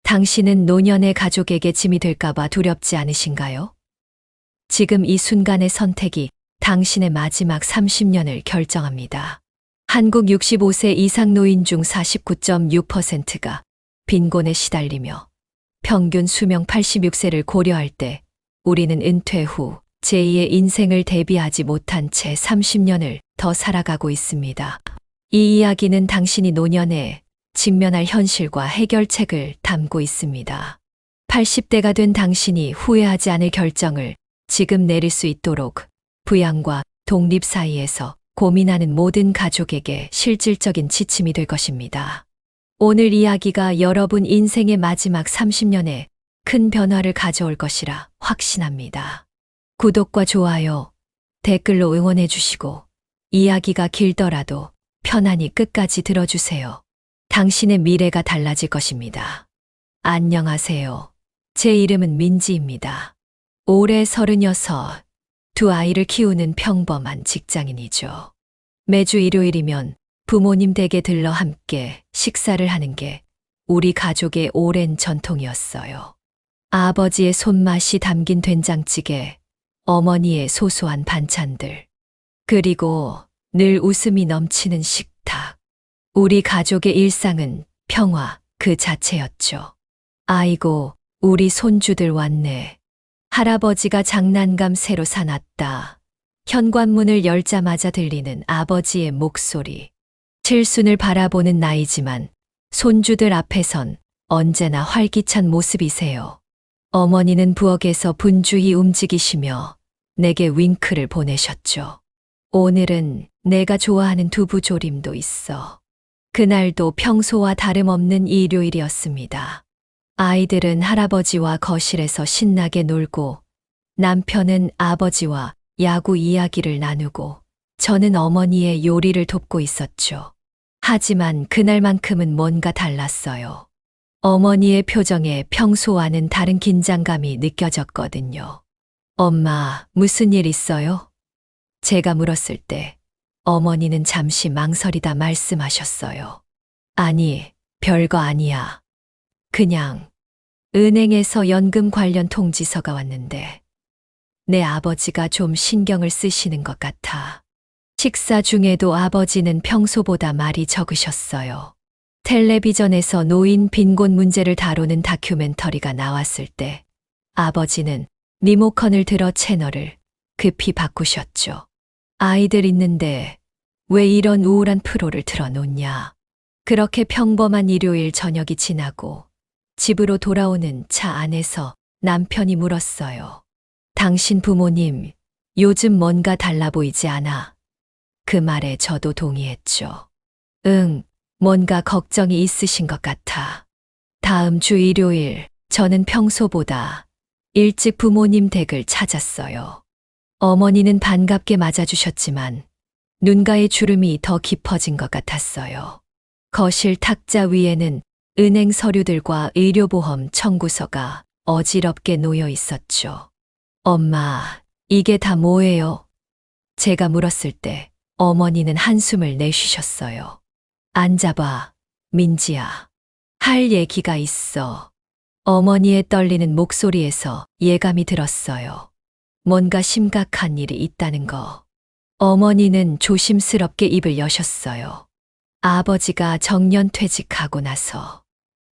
당신은 노년의 가족에게 짐이 될까봐 두렵지 않으신가요? 지금 이 순간의 선택이 당신의 마지막 30년을 결정합니다. 한국 65세 이상 노인 중 49.6%가 빈곤에 시달리며 평균 수명 86세를 고려할 때 우리는 은퇴 후 제2의 인생을 대비하지 못한 채 30년을 더 살아가고 있습니다. 이 이야기는 당신이 노년에 직면할 현실과 해결책을 담고 있습니다. 80대가 된 당신이 후회하지 않을 결정을 지금 내릴 수 있도록 부양과 독립 사이에서 고민하는 모든 가족에게 실질적인 지침이 될 것입니다. 오늘 이야기가 여러분 인생의 마지막 30년에 큰 변화를 가져올 것이라 확신합니다. 구독과 좋아요, 댓글로 응원해 주시고 이야기가 길더라도 편안히 끝까지 들어주세요. 당신의 미래가 달라질 것입니다. 안녕하세요. 제 이름은 민지입니다. 올해 36, 두 아이를 키우는 평범한 직장인이죠. 매주 일요일이면 부모님 댁에 들러 함께 식사를 하는 게 우리 가족의 오랜 전통이었어요. 아버지의 손맛이 담긴 된장찌개, 어머니의 소소한 반찬들, 그리고 늘 웃음이 넘치는 식탁. 우리 가족의 일상은 평화 그 자체였죠. 아이고, 우리 손주들 왔네. 할아버지가 장난감 새로 사놨다. 현관문을 열자마자 들리는 아버지의 목소리. 칠순을 바라보는 나이지만 손주들 앞에선 언제나 활기찬 모습이세요. 어머니는 부엌에서 분주히 움직이시며 내게 윙크를 보내셨죠. 오늘은 내가 좋아하는 두부조림도 있어. 그날도 평소와 다름없는 일요일이었습니다. 아이들은 할아버지와 거실에서 신나게 놀고 남편은 아버지와 야구 이야기를 나누고 저는 어머니의 요리를 돕고 있었죠. 하지만 그날만큼은 뭔가 달랐어요. 어머니의 표정에 평소와는 다른 긴장감이 느껴졌거든요. 엄마, 무슨 일 있어요? 제가 물었을 때 어머니는 잠시 망설이다 말씀하셨어요. 아니, 별거 아니야. 그냥 은행에서 연금 관련 통지서가 왔는데 내 아버지가 좀 신경을 쓰시는 것 같아. 식사 중에도 아버지는 평소보다 말이 적으셨어요. 텔레비전에서 노인 빈곤 문제를 다루는 다큐멘터리가 나왔을 때 아버지는 리모컨을 들어 채널을 급히 바꾸셨죠. 아이들 있는데 왜 이런 우울한 프로를 틀어놓냐. 그렇게 평범한 일요일 저녁이 지나고 집으로 돌아오는 차 안에서 남편이 물었어요. 당신 부모님, 요즘 뭔가 달라 보이지 않아? 그 말에 저도 동의했죠. 응, 뭔가 걱정이 있으신 것 같아. 다음 주 일요일, 저는 평소보다 일찍 부모님 댁을 찾았어요. 어머니는 반갑게 맞아주셨지만 눈가의 주름이 더 깊어진 것 같았어요. 거실 탁자 위에는 은행 서류들과 의료보험 청구서가 어지럽게 놓여 있었죠. 엄마, 이게 다 뭐예요? 제가 물었을 때 어머니는 한숨을 내쉬셨어요. 앉아봐, 민지야. 할 얘기가 있어. 어머니의 떨리는 목소리에서 예감이 들었어요. 뭔가 심각한 일이 있다는 거. 어머니는 조심스럽게 입을 여셨어요. 아버지가 정년퇴직하고 나서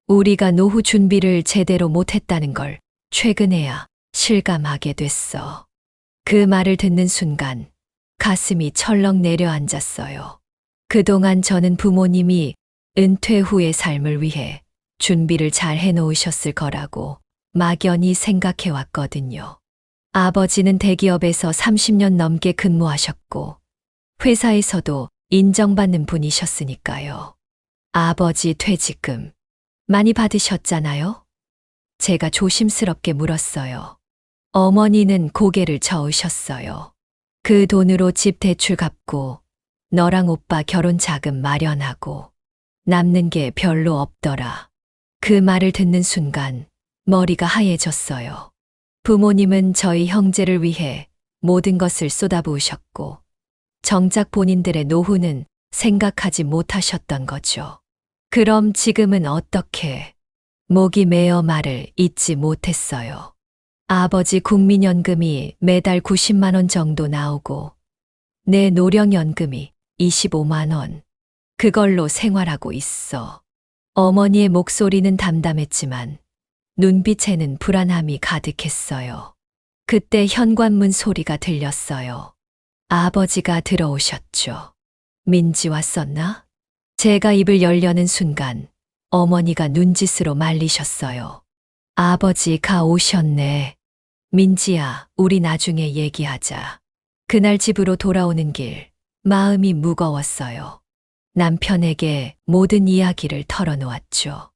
우리가 노후 준비를 제대로 못했다는 걸 최근에야 실감하게 됐어. 그 말을 듣는 순간 가슴이 철렁 내려앉았어요. 그동안 저는 부모님이 은퇴 후의 삶을 위해 준비를 잘 해놓으셨을 거라고 막연히 생각해 왔거든요. 아버지는 대기업에서 30년 넘게 근무하셨고 회사에서도 인정받는 분이셨으니까요. 아버지 퇴직금 많이 받으셨잖아요? 제가 조심스럽게 물었어요. 어머니는 고개를 저으셨어요. 그 돈으로 집 대출 갚고 너랑 오빠 결혼 자금 마련하고 남는 게 별로 없더라. 그 말을 듣는 순간 머리가 하얘졌어요. 부모님은 저희 형제를 위해 모든 것을 쏟아부으셨고 정작 본인들의 노후는 생각하지 못하셨던 거죠. 그럼 지금은 어떻게? 목이 메어 말을 잇지 못했어요. 아버지 국민연금이 매달 90만 원 정도 나오고 내 노령연금이 25만 원. 그걸로 생활하고 있어. 어머니의 목소리는 담담했지만 눈빛에는 불안함이 가득했어요. 그때 현관문 소리가 들렸어요. 아버지가 들어오셨죠. 민지 왔었나? 제가 입을 열려는 순간 어머니가 눈짓으로 말리셨어요. 아버지가 오셨네. 민지야, 우리 나중에 얘기하자. 그날 집으로 돌아오는 길, 마음이 무거웠어요. 남편에게 모든 이야기를 털어놓았죠.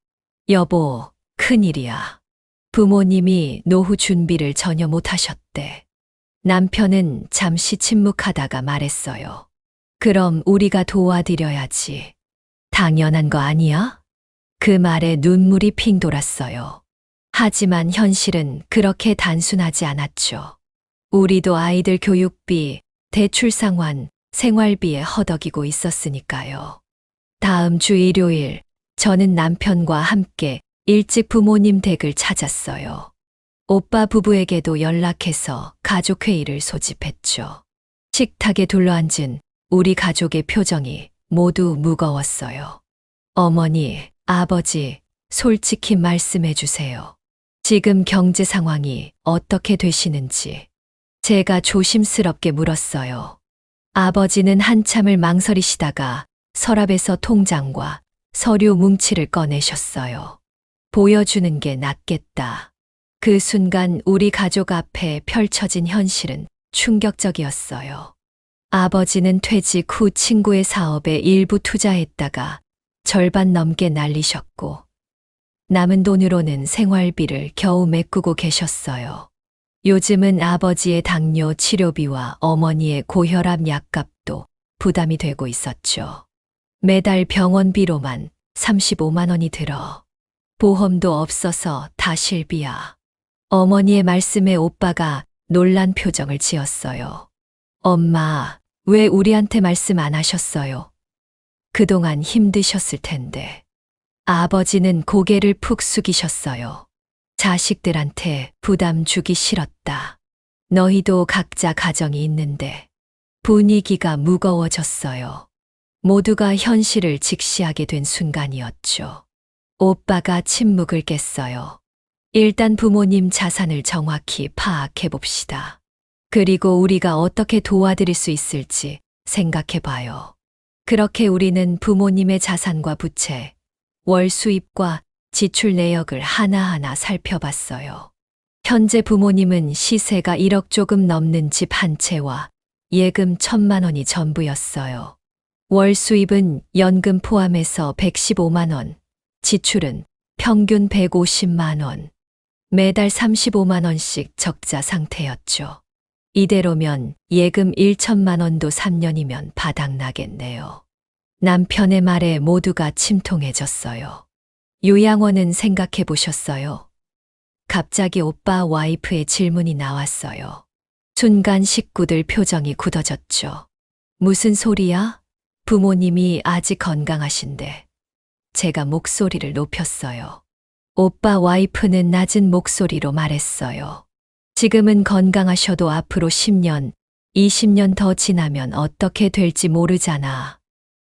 여보, 큰일이야. 부모님이 노후 준비를 전혀 못하셨대. 남편은 잠시 침묵하다가 말했어요. 그럼 우리가 도와드려야지. 당연한 거 아니야? 그 말에 눈물이 핑 돌았어요. 하지만 현실은 그렇게 단순하지 않았죠. 우리도 아이들 교육비, 대출상환, 생활비에 허덕이고 있었으니까요. 다음 주 일요일, 저는 남편과 함께 일찍 부모님 댁을 찾았어요. 오빠 부부에게도 연락해서 가족회의를 소집했죠. 식탁에 둘러앉은 우리 가족의 표정이 모두 무거웠어요. 어머니, 아버지, 솔직히 말씀해 주세요. 지금 경제 상황이 어떻게 되시는지. 제가 조심스럽게 물었어요. 아버지는 한참을 망설이시다가 서랍에서 통장과 서류 뭉치를 꺼내셨어요. 보여주는 게 낫겠다. 그 순간 우리 가족 앞에 펼쳐진 현실은 충격적이었어요. 아버지는 퇴직 후 친구의 사업에 일부 투자했다가 절반 넘게 날리셨고 남은 돈으로는 생활비를 겨우 메꾸고 계셨어요. 요즘은 아버지의 당뇨 치료비와 어머니의 고혈압 약값도 부담이 되고 있었죠. 매달 병원비로만 35만 원이 들어 보험도 없어서 다 실비야. 어머니의 말씀에 오빠가 놀란 표정을 지었어요. 엄마, 왜 우리한테 말씀 안 하셨어요? 그동안 힘드셨을 텐데. 아버지는 고개를 푹 숙이셨어요. 자식들한테 부담 주기 싫었다. 너희도 각자 가정이 있는데. 분위기가 무거워졌어요. 모두가 현실을 직시하게 된 순간이었죠. 오빠가 침묵을 깼어요. 일단 부모님 자산을 정확히 파악해 봅시다. 그리고 우리가 어떻게 도와드릴 수 있을지 생각해 봐요. 그렇게 우리는 부모님의 자산과 부채, 월 수입과 지출 내역을 하나하나 살펴봤어요. 현재 부모님은 시세가 1억 조금 넘는 집 한 채와 예금 1,000만 원이 전부였어요. 월 수입은 연금 포함해서 115만 원, 지출은 평균 150만 원, 매달 35만 원씩 적자 상태였죠. 이대로면 예금 1천만 원도 3년이면 바닥나겠네요. 남편의 말에 모두가 침통해졌어요. 요양원은 생각해 보셨어요? 갑자기 오빠 와이프의 질문이 나왔어요. 순간 식구들 표정이 굳어졌죠. 무슨 소리야? 부모님이 아직 건강하신데. 제가 목소리를 높였어요. 오빠 와이프는 낮은 목소리로 말했어요. 지금은 건강하셔도 앞으로 10년, 20년 더 지나면 어떻게 될지 모르잖아.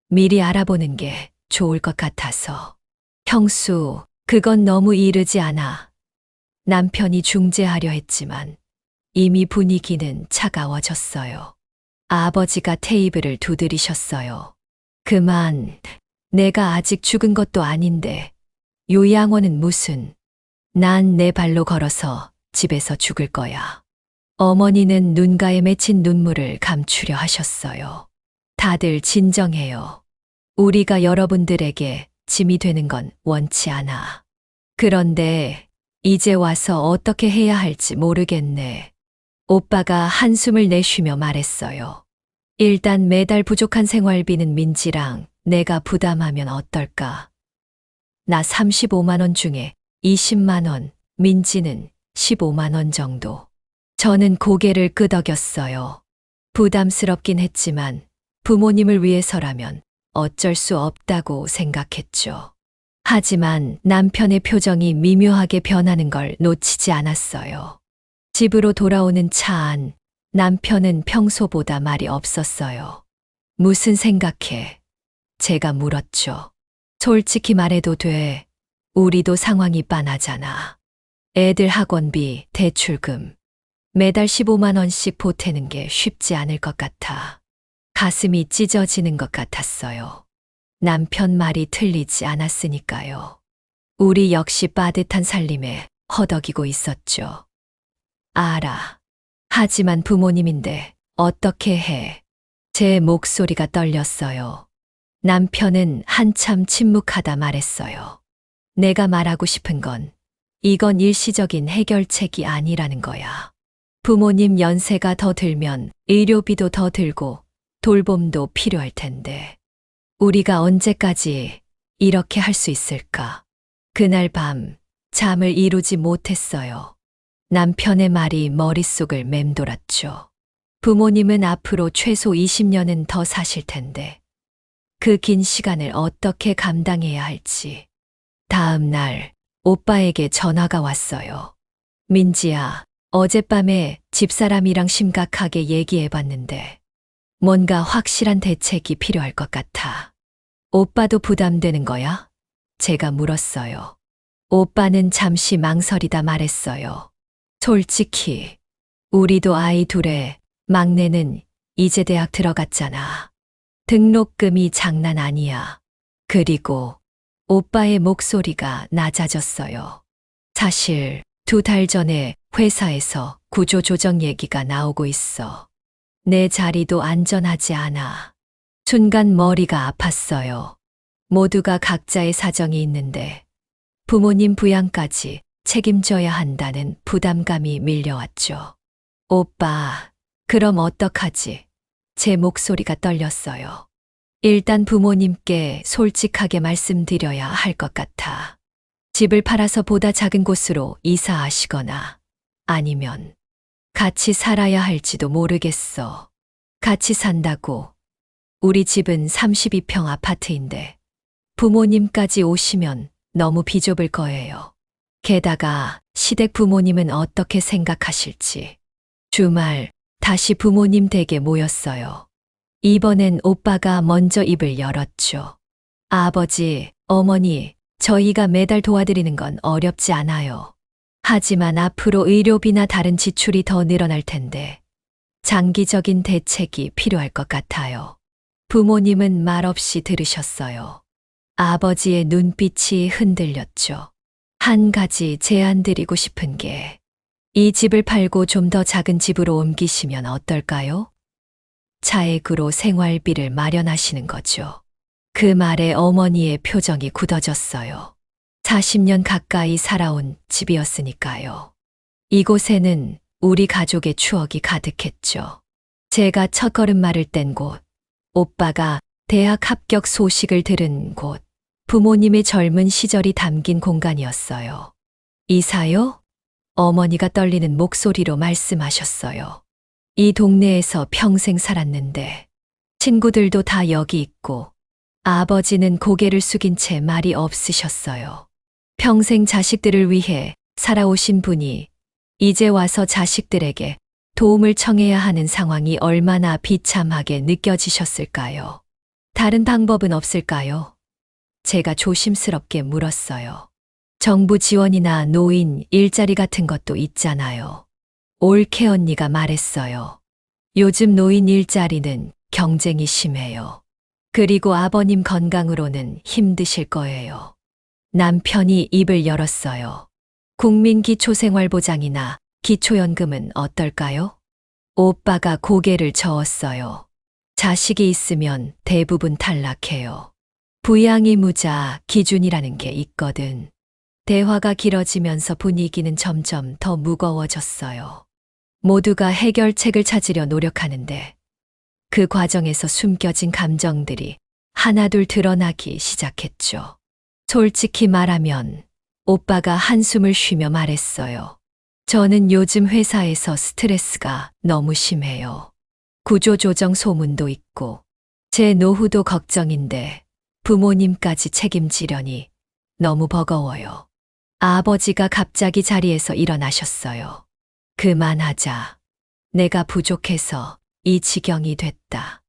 미리 알아보는 게 좋을 것 같아서. 형수, 그건 너무 이르지 않아. 남편이 중재하려 했지만 이미 분위기는 차가워졌어요. 아버지가 테이블을 두드리셨어요. 그만, 내가 아직 죽은 것도 아닌데 요양원은 무슨. 난 내 발로 걸어서 집에서 죽을 거야. 어머니는 눈가에 맺힌 눈물을 감추려 하셨어요. 다들 진정해요. 우리가 여러분들에게 짐이 되는 건 원치 않아. 그런데 이제 와서 어떻게 해야 할지 모르겠네. 오빠가 한숨을 내쉬며 말했어요. 일단 매달 부족한 생활비는 민지랑 내가 부담하면 어떨까? 나 35만 원 중에 20만 원, 민지는 15만 원 정도. 저는 고개를 끄덕였어요. 부담스럽긴 했지만 부모님을 위해서라면 어쩔 수 없다고 생각했죠. 하지만 남편의 표정이 미묘하게 변하는 걸 놓치지 않았어요. 집으로 돌아오는 차 안, 남편은 평소보다 말이 없었어요. 무슨 생각해? 제가 물었죠. 솔직히 말해도 돼. 우리도 상황이 빤하잖아. 애들 학원비, 대출금. 매달 15만 원씩 보태는 게 쉽지 않을 것 같아. 가슴이 찢어지는 것 같았어요. 남편 말이 틀리지 않았으니까요. 우리 역시 빠듯한 살림에 허덕이고 있었죠. 알아. 하지만 부모님인데 어떻게 해? 제 목소리가 떨렸어요. 남편은 한참 침묵하다 말했어요. 내가 말하고 싶은 건 이건 일시적인 해결책이 아니라는 거야. 부모님 연세가 더 들면 의료비도 더 들고 돌봄도 필요할 텐데. 우리가 언제까지 이렇게 할 수 있을까? 그날 밤 잠을 이루지 못했어요. 남편의 말이 머릿속을 맴돌았죠. 부모님은 앞으로 최소 20년은 더 사실 텐데 그 긴 시간을 어떻게 감당해야 할지. 다음 날 오빠에게 전화가 왔어요. 민지야, 어젯밤에 집사람이랑 심각하게 얘기해봤는데 뭔가 확실한 대책이 필요할 것 같아. 오빠도 부담되는 거야? 제가 물었어요. 오빠는 잠시 망설이다 말했어요. 솔직히 우리도 아이 둘에 막내는 이제 대학 들어갔잖아. 등록금이 장난 아니야. 그리고 오빠의 목소리가 낮아졌어요. 사실 2달 전에 회사에서 구조조정 얘기가 나오고 있어. 내 자리도 안전하지 않아. 순간 머리가 아팠어요. 모두가 각자의 사정이 있는데 부모님 부양까지 책임져야 한다는 부담감이 밀려왔죠. 오빠, 그럼 어떡하지? 제 목소리가 떨렸어요. 일단 부모님께 솔직하게 말씀드려야 할 것 같아. 집을 팔아서 보다 작은 곳으로 이사하시거나 아니면 같이 살아야 할지도 모르겠어. 같이 산다고. 우리 집은 32평 아파트인데 부모님까지 오시면 너무 비좁을 거예요. 게다가 시댁 부모님은 어떻게 생각하실지. 주말 다시 부모님 댁에 모였어요. 이번엔 오빠가 먼저 입을 열었죠. 아버지, 어머니, 저희가 매달 도와드리는 건 어렵지 않아요. 하지만 앞으로 의료비나 다른 지출이 더 늘어날 텐데 장기적인 대책이 필요할 것 같아요. 부모님은 말없이 들으셨어요. 아버지의 눈빛이 흔들렸죠. 한 가지 제안 드리고 싶은 게 이 집을 팔고 좀 더 작은 집으로 옮기시면 어떨까요? 차액으로 생활비를 마련하시는 거죠. 그 말에 어머니의 표정이 굳어졌어요. 40년 가까이 살아온 집이었으니까요. 이곳에는 우리 가족의 추억이 가득했죠. 제가 첫걸음마를 뗀 곳, 오빠가 대학 합격 소식을 들은 곳, 부모님의 젊은 시절이 담긴 공간이었어요. 이사요? 어머니가 떨리는 목소리로 말씀하셨어요. 이 동네에서 평생 살았는데 친구들도 다 여기 있고 아버지는 고개를 숙인 채 말이 없으셨어요. 평생 자식들을 위해 살아오신 분이 이제 와서 자식들에게 도움을 청해야 하는 상황이 얼마나 비참하게 느껴지셨을까요? 다른 방법은 없을까요? 제가 조심스럽게 물었어요. 정부 지원이나 노인 일자리 같은 것도 있잖아요. 올케 언니가 말했어요. 요즘 노인 일자리는 경쟁이 심해요. 그리고 아버님 건강으로는 힘드실 거예요. 남편이 입을 열었어요. 국민기초생활보장이나 기초연금은 어떨까요? 오빠가 고개를 저었어요. 자식이 있으면 대부분 탈락해요. 부양의무자 기준이라는 게 있거든. 대화가 길어지면서 분위기는 점점 더 무거워졌어요. 모두가 해결책을 찾으려 노력하는데 그 과정에서 숨겨진 감정들이 하나둘 드러나기 시작했죠. 솔직히 말하면 오빠가 한숨을 쉬며 말했어요. 저는 요즘 회사에서 스트레스가 너무 심해요. 구조조정 소문도 있고 제 노후도 걱정인데 부모님까지 책임지려니 너무 버거워요. 아버지가 갑자기 자리에서 일어나셨어요. 그만하자. 내가 부족해서 이 지경이 됐다.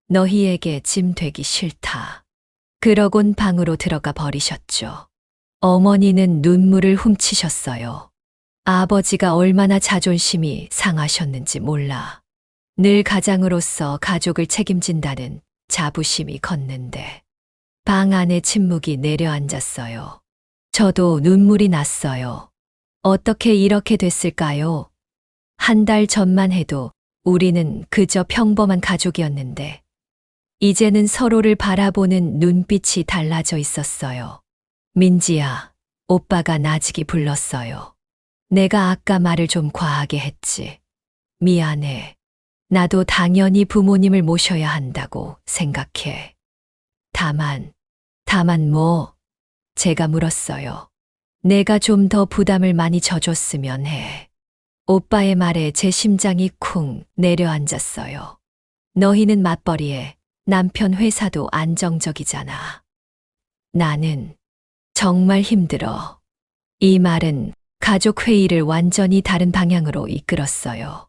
너희에게 짐 되기 싫다. 그러곤 방으로 들어가 버리셨죠. 어머니는 눈물을 훔치셨어요. 아버지가 얼마나 자존심이 상하셨는지 몰라. 늘 가장으로서 가족을 책임진다는 자부심이 컸는데 방 안에 침묵이 내려앉았어요. 저도 눈물이 났어요. 어떻게 이렇게 됐을까요? 한 달 전만 해도 우리는 그저 평범한 가족이었는데 이제는 서로를 바라보는 눈빛이 달라져 있었어요. 민지야, 오빠가 나직이 불렀어요. 내가 아까 말을 좀 과하게 했지. 미안해. 나도 당연히 부모님을 모셔야 한다고 생각해. 다만 뭐? 제가 물었어요. 내가 좀 더 부담을 많이 져줬으면 해. 오빠의 말에 제 심장이 쿵 내려앉았어요. 너희는 맞벌이에 남편 회사도 안정적이잖아. 나는 정말 힘들어. 이 말은 가족 회의를 완전히 다른 방향으로 이끌었어요.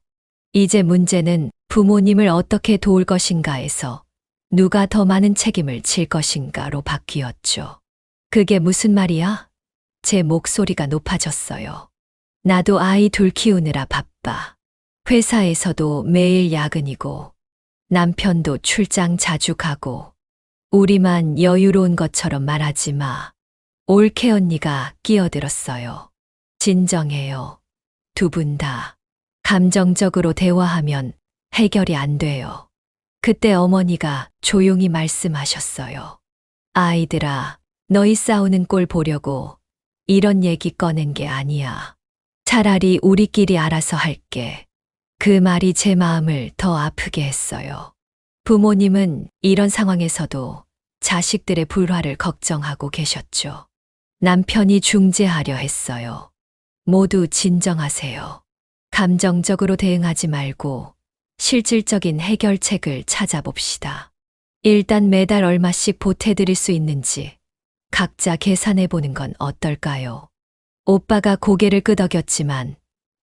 이제 문제는 부모님을 어떻게 도울 것인가에서 누가 더 많은 책임을 질 것인가로 바뀌었죠. 그게 무슨 말이야? 제 목소리가 높아졌어요. 나도 아이 둘 키우느라 바빠. 회사에서도 매일 야근이고 남편도 출장 자주 가고 우리만 여유로운 것처럼 말하지 마. 올케 언니가 끼어들었어요. 진정해요. 두 분 다. 감정적으로 대화하면 해결이 안 돼요. 그때 어머니가 조용히 말씀하셨어요. 아이들아, 너희 싸우는 꼴 보려고 이런 얘기 꺼낸 게 아니야. 차라리 우리끼리 알아서 할게. 그 말이 제 마음을 더 아프게 했어요. 부모님은 이런 상황에서도 자식들의 불화를 걱정하고 계셨죠. 남편이 중재하려 했어요. 모두 진정하세요. 감정적으로 대응하지 말고 실질적인 해결책을 찾아봅시다. 일단 매달 얼마씩 보태드릴 수 있는지 각자 계산해 보는 건 어떨까요? 오빠가 고개를 끄덕였지만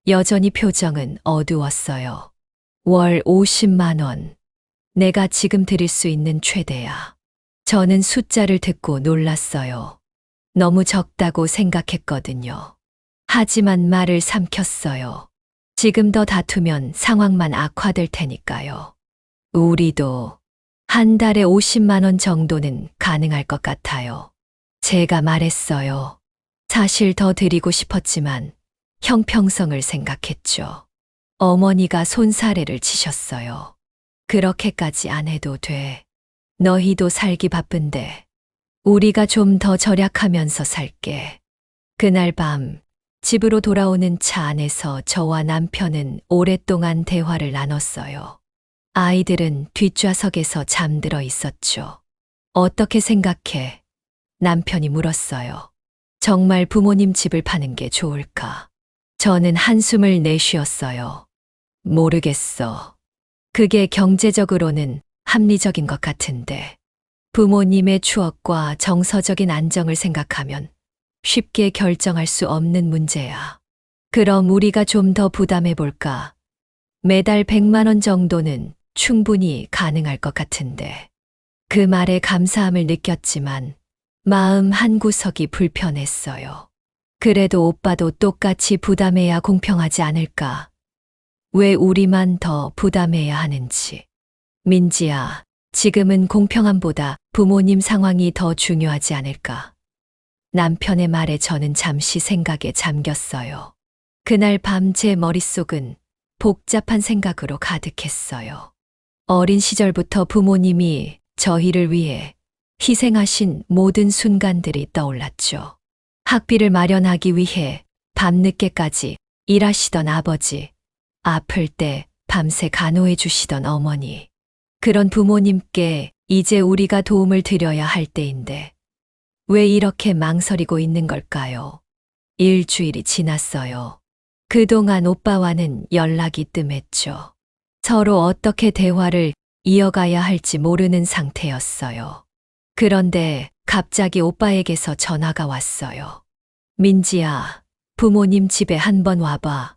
여전히 표정은 어두웠어요. 월 50만 원. 내가 지금 드릴 수 있는 최대야. 저는 숫자를 듣고 놀랐어요. 너무 적다고 생각했거든요. 하지만 말을 삼켰어요. 지금 더 다투면 상황만 악화될 테니까요. 우리도 한 달에 50만 원 정도는 가능할 것 같아요. 제가 말했어요. 사실 더 드리고 싶었지만 형평성을 생각했죠. 어머니가 손사래를 치셨어요. 그렇게까지 안 해도 돼. 너희도 살기 바쁜데 우리가 좀 더 절약하면서 살게. 그날 밤 집으로 돌아오는 차 안에서 저와 남편은 오랫동안 대화를 나눴어요. 아이들은 뒷좌석에서 잠들어 있었죠. 어떻게 생각해? 남편이 물었어요. 정말 부모님 집을 파는 게 좋을까? 저는 한숨을 내쉬었어요. 모르겠어. 그게 경제적으로는 합리적인 것 같은데. 부모님의 추억과 정서적인 안정을 생각하면 쉽게 결정할 수 없는 문제야. 그럼 우리가 좀 더 부담해 볼까? 매달 100만 원 정도는 충분히 가능할 것 같은데. 그 말에 감사함을 느꼈지만 마음 한구석이 불편했어요. 그래도 오빠도 똑같이 부담해야 공평하지 않을까? 왜 우리만 더 부담해야 하는지. 민지야, 지금은 공평함보다 부모님 상황이 더 중요하지 않을까? 남편의 말에 저는 잠시 생각에 잠겼어요. 그날 밤 제 머릿속은 복잡한 생각으로 가득했어요. 어린 시절부터 부모님이 저희를 위해 희생하신 모든 순간들이 떠올랐죠. 학비를 마련하기 위해 밤늦게까지 일하시던 아버지, 아플 때 밤새 간호해 주시던 어머니. 그런 부모님께 이제 우리가 도움을 드려야 할 때인데 왜 이렇게 망설이고 있는 걸까요? 일주일이 지났어요. 그동안 오빠와는 연락이 뜸했죠. 서로 어떻게 대화를 이어가야 할지 모르는 상태였어요. 그런데 갑자기 오빠에게서 전화가 왔어요. 민지야, 부모님 집에 한번 와봐.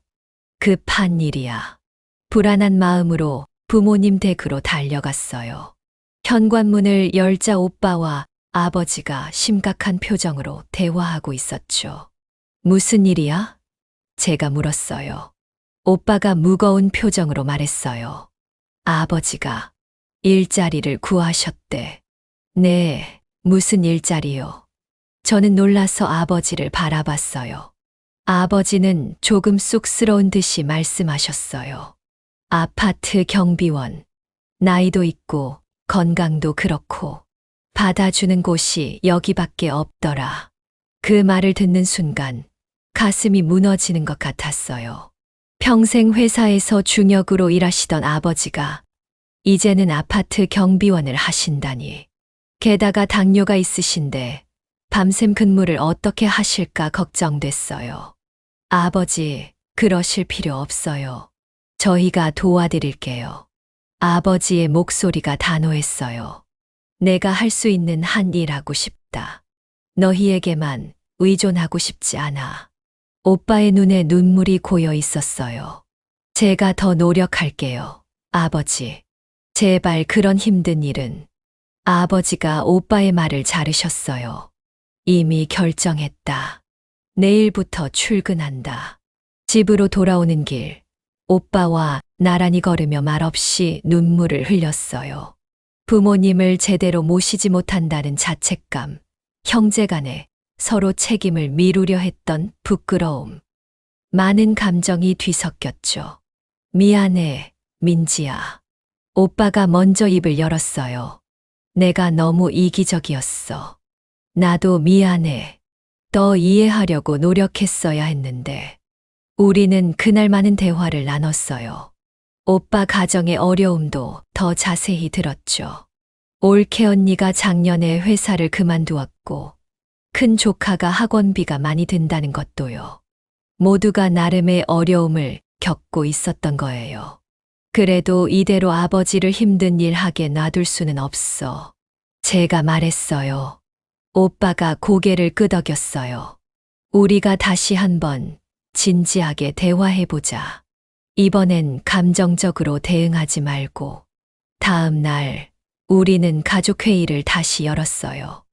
급한 일이야. 불안한 마음으로 부모님 댁으로 달려갔어요. 현관문을 열자 오빠와 아버지가 심각한 표정으로 대화하고 있었죠. 무슨 일이야? 제가 물었어요. 오빠가 무거운 표정으로 말했어요. 아버지가 일자리를 구하셨대. 네, 무슨 일자리요? 저는 놀라서 아버지를 바라봤어요. 아버지는 조금 쑥스러운 듯이 말씀하셨어요. 아파트 경비원. 나이도 있고 건강도 그렇고 받아주는 곳이 여기밖에 없더라. 그 말을 듣는 순간 가슴이 무너지는 것 같았어요. 평생 회사에서 중역으로 일하시던 아버지가 이제는 아파트 경비원을 하신다니. 게다가 당뇨가 있으신데 밤샘 근무를 어떻게 하실까 걱정됐어요. 아버지, 그러실 필요 없어요. 저희가 도와드릴게요. 아버지의 목소리가 단호했어요. 내가 할 수 있는 한 일하고 싶다. 너희에게만 의존하고 싶지 않아. 오빠의 눈에 눈물이 고여 있었어요. 제가 더 노력할게요. 아버지. 제발 그런 힘든 일은. 아버지가 오빠의 말을 자르셨어요. 이미 결정했다. 내일부터 출근한다. 집으로 돌아오는 길, 오빠와 나란히 걸으며 말없이 눈물을 흘렸어요. 부모님을 제대로 모시지 못한다는 자책감, 형제간에 서로 책임을 미루려 했던 부끄러움. 많은 감정이 뒤섞였죠. 미안해, 민지야. 오빠가 먼저 입을 열었어요. 내가 너무 이기적이었어. 나도 미안해. 더 이해하려고 노력했어야 했는데. 우리는 그날 많은 대화를 나눴어요. 오빠 가정의 어려움도 더 자세히 들었죠. 올케 언니가 작년에 회사를 그만두었고, 큰 조카가 학원비가 많이 든다는 것도요. 모두가 나름의 어려움을 겪고 있었던 거예요. 그래도 이대로 아버지를 힘든 일 하게 놔둘 수는 없어. 제가 말했어요. 오빠가 고개를 끄덕였어요. 우리가 다시 한번 진지하게 대화해보자. 이번엔 감정적으로 대응하지 말고. 다음 날, 우리는 가족회의를 다시 열었어요.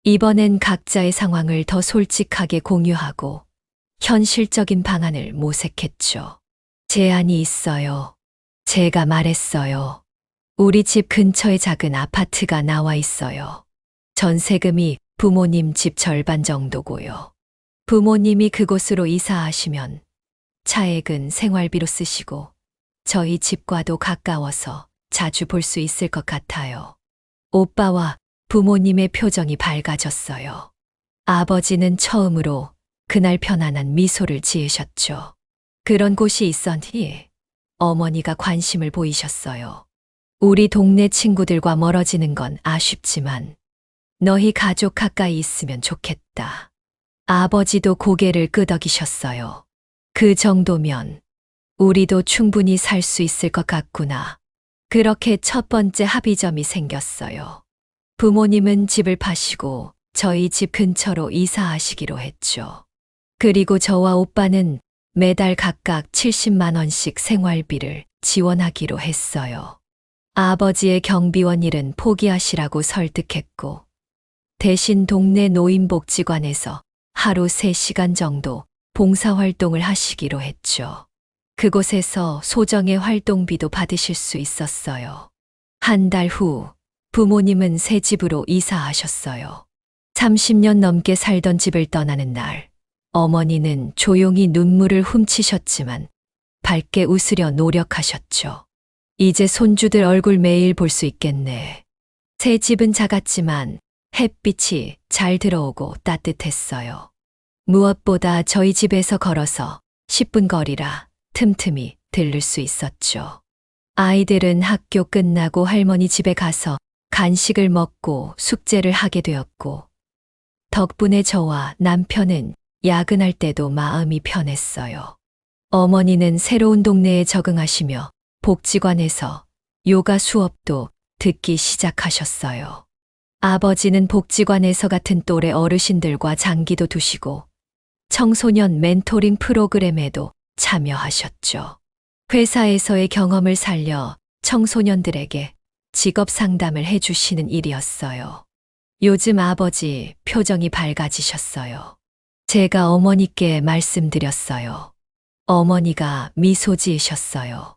이번엔 각자의 상황을 더 솔직하게 공유하고 현실적인 방안을 모색했죠. 제안이 있어요. 제가 말했어요. 우리 집 근처에 작은 아파트가 나와 있어요. 전세금이 부모님 집 절반 정도고요. 부모님이 그곳으로 이사하시면 차액은 생활비로 쓰시고 저희 집과도 가까워서 자주 볼 수 있을 것 같아요. 오빠와 부모님의 표정이 밝아졌어요. 아버지는 처음으로 그날 편안한 미소를 지으셨죠. 그런 곳이 있었니? 어머니가 관심을 보이셨어요. 우리 동네 친구들과 멀어지는 건 아쉽지만 너희 가족 가까이 있으면 좋겠다. 아버지도 고개를 끄덕이셨어요. 그 정도면 우리도 충분히 살 수 있을 것 같구나. 그렇게 첫 번째 합의점이 생겼어요. 부모님은 집을 파시고 저희 집 근처로 이사하시기로 했죠. 그리고 저와 오빠는 매달 각각 70만 원씩 생활비를 지원하기로 했어요. 아버지의 경비원 일은 포기하시라고 설득했고 대신 동네 노인복지관에서 하루 3시간 정도 봉사활동을 하시기로 했죠. 그곳에서 소정의 활동비도 받으실 수 있었어요. 한 달 후 부모님은 새 집으로 이사하셨어요. 30년 넘게 살던 집을 떠나는 날, 어머니는 조용히 눈물을 훔치셨지만 밝게 웃으려 노력하셨죠. 이제 손주들 얼굴 매일 볼 수 있겠네. 새 집은 작았지만 햇빛이 잘 들어오고 따뜻했어요. 무엇보다 저희 집에서 걸어서 10분 거리라 틈틈이 들를 수 있었죠. 아이들은 학교 끝나고 할머니 집에 가서 간식을 먹고 숙제를 하게 되었고, 덕분에 저와 남편은 야근할 때도 마음이 편했어요. 어머니는 새로운 동네에 적응하시며 복지관에서 요가 수업도 듣기 시작하셨어요. 아버지는 복지관에서 같은 또래 어르신들과 장기도 두시고 청소년 멘토링 프로그램에도 참여하셨죠. 회사에서의 경험을 살려 청소년들에게 직업 상담을 해주시는 일이었어요. 요즘 아버지 표정이 밝아지셨어요. 제가 어머니께 말씀드렸어요. 어머니가 미소 지으셨어요.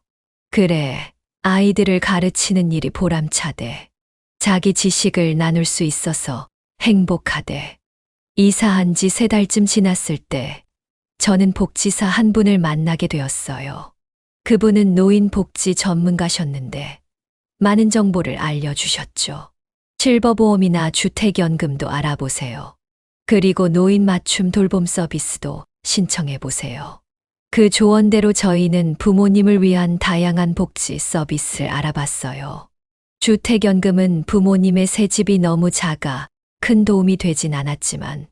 그래, 아이들을 가르치는 일이 보람차대. 자기 지식을 나눌 수 있어서 행복하대. 이사한 지 3달쯤 지났을 때 저는 복지사 한 분을 만나게 되었어요. 그분은 노인복지 전문가셨는데 많은 정보를 알려주셨죠. 실버보험이나 주택연금도 알아보세요. 그리고 노인 맞춤 돌봄 서비스도 신청해보세요. 그 조언대로 저희는 부모님을 위한 다양한 복지 서비스를 알아봤어요. 주택연금은 부모님의 새집이 너무 작아 큰 도움이 되진 않았지만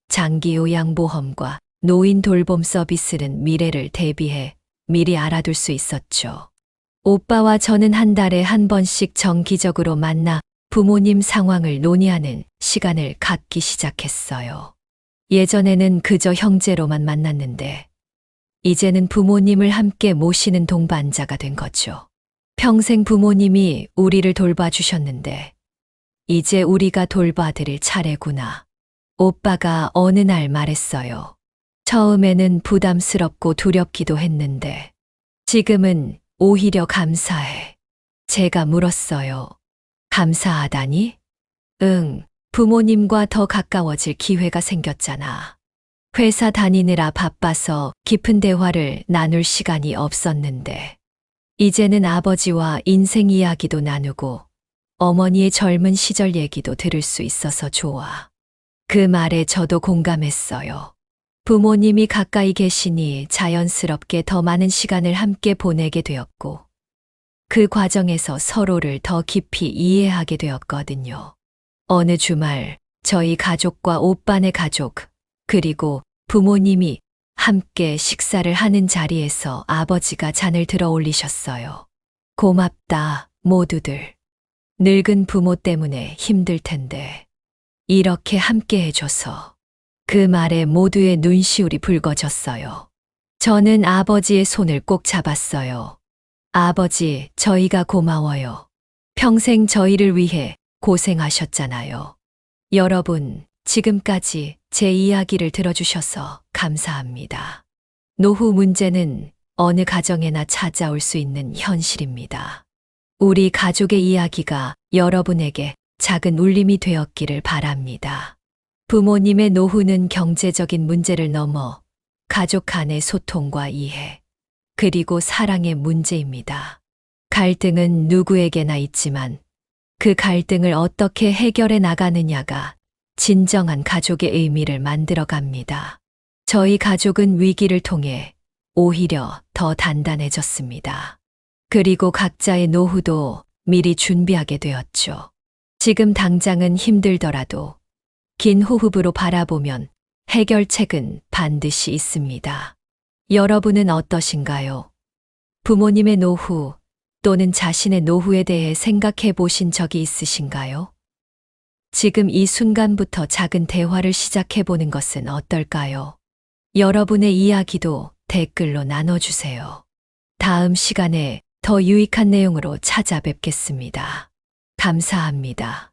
장기요양보험과 노인 돌봄 서비스는 미래를 대비해 미리 알아둘 수 있었죠. 오빠와 저는 한 달에 한 번씩 정기적으로 만나 부모님 상황을 논의하는 시간을 갖기 시작했어요. 예전에는 그저 형제로만 만났는데 이제는 부모님을 함께 모시는 동반자가 된 거죠. 평생 부모님이 우리를 돌봐주셨는데 이제 우리가 돌봐드릴 차례구나. 오빠가 어느 날 말했어요. 처음에는 부담스럽고 두렵기도 했는데 지금은 오히려 감사해. 제가 물었어요. 감사하다니? 응, 부모님과 더 가까워질 기회가 생겼잖아. 회사 다니느라 바빠서 깊은 대화를 나눌 시간이 없었는데 이제는 아버지와 인생 이야기도 나누고 어머니의 젊은 시절 얘기도 들을 수 있어서 좋아. 그 말에 저도 공감했어요. 부모님이 가까이 계시니 자연스럽게 더 많은 시간을 함께 보내게 되었고 그 과정에서 서로를 더 깊이 이해하게 되었거든요. 어느 주말 저희 가족과 오빠네 가족 그리고 부모님이 함께 식사를 하는 자리에서 아버지가 잔을 들어 올리셨어요. 고맙다, 모두들. 늙은 부모 때문에 힘들 텐데 이렇게 함께 해줘서. 그 말에 모두의 눈시울이 붉어졌어요. 저는 아버지의 손을 꼭 잡았어요. 아버지, 저희가 고마워요. 평생 저희를 위해 고생하셨잖아요. 여러분, 지금까지 제 이야기를 들어주셔서 감사합니다. 노후 문제는 어느 가정에나 찾아올 수 있는 현실입니다. 우리 가족의 이야기가 여러분에게 작은 울림이 되었기를 바랍니다. 부모님의 노후는 경제적인 문제를 넘어 가족 간의 소통과 이해, 그리고 사랑의 문제입니다. 갈등은 누구에게나 있지만 그 갈등을 어떻게 해결해 나가느냐가 진정한 가족의 의미를 만들어 갑니다. 저희 가족은 위기를 통해 오히려 더 단단해졌습니다. 그리고 각자의 노후도 미리 준비하게 되었죠. 지금 당장은 힘들더라도 긴 호흡으로 바라보면 해결책은 반드시 있습니다. 여러분은 어떠신가요? 부모님의 노후 또는 자신의 노후에 대해 생각해 보신 적이 있으신가요? 지금 이 순간부터 작은 대화를 시작해 보는 것은 어떨까요? 여러분의 이야기도 댓글로 나눠주세요. 다음 시간에 더 유익한 내용으로 찾아뵙겠습니다. 감사합니다.